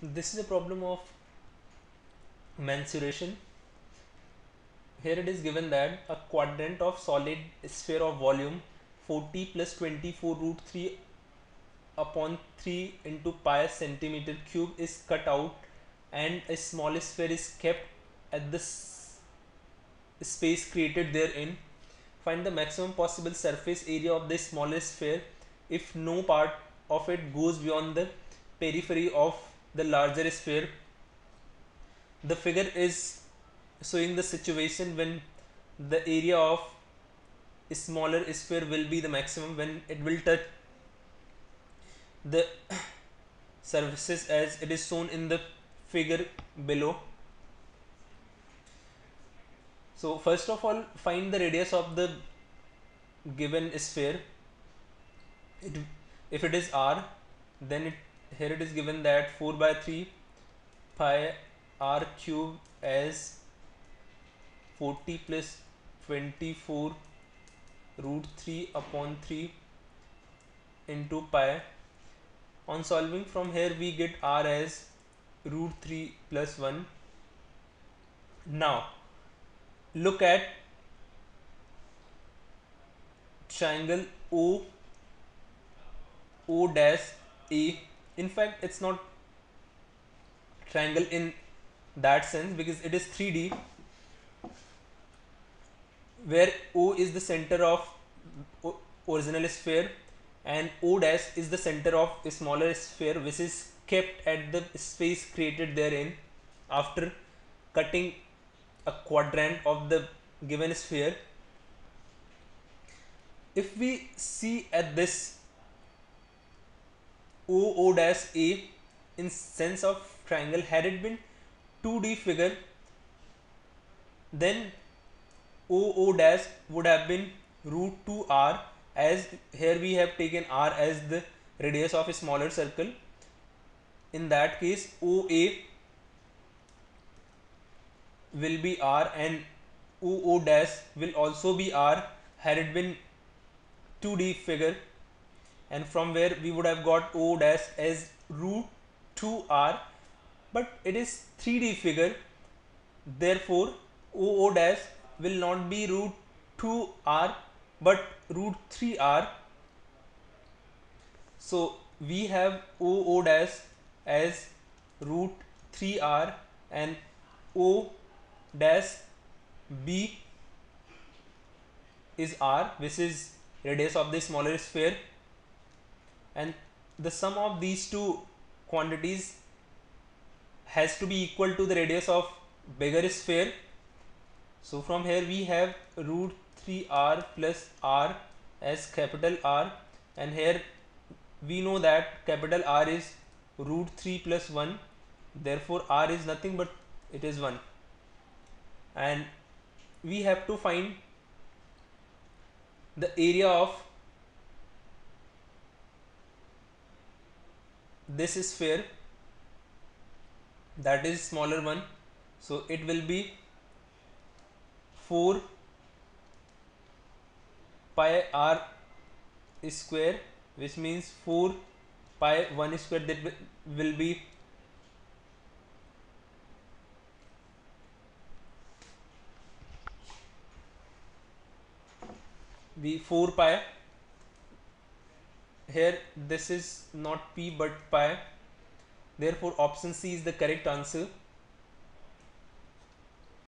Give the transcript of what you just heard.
This is a problem of mensuration. Here it is given that a quadrant of solid sphere of volume 40 plus 24 root 3 upon 3 into pi centimeter cube is cut out and a small sphere is kept at the space created therein. Find the maximum possible surface area of the smallest sphere if no part of it goes beyond the periphery of the larger sphere. The figure is showing the situation when the area of a smaller sphere will be the maximum when it will touch the surfaces as it is shown in the figure below. So first of all, find the radius of the given sphere. it, if it is r, then here it is given that 4 by 3 pi r cube as 40 plus 24 root 3 upon 3 into pi. On solving from here we get r as root 3 plus 1. Now look at triangle O dash A. In fact, it's not triangle in that sense because it is 3D, where O is the center of original sphere and O dash is the center of a smaller sphere which is kept at the space created therein after cutting a quadrant of the given sphere. If we see at this O dash A in sense of triangle, had it been 2D figure, then O dash would have been root 2 r, as here we have taken r as the radius of a smaller circle. In that case OA will be r and O dash will also be r had it been 2D figure, and from where we would have got O dash as root 2 r, but it is 3D figure, therefore O dash will not be root 2 r but root 3 r. So we have O dash as root 3 r and O dash B is r, which is radius of the smaller sphere, and the sum of these two quantities has to be equal to the radius of bigger sphere. So from here we have root 3r plus r as capital R, and here we know that capital R is root 3 plus 1, therefore r is nothing but it is 1, and we have to find the area of this sphere, that is smaller one. So it will be 4 pi r square, which means 4 pi 1 square, that will be 4 pi. Here this is not p but pi, therefore option C is the correct answer.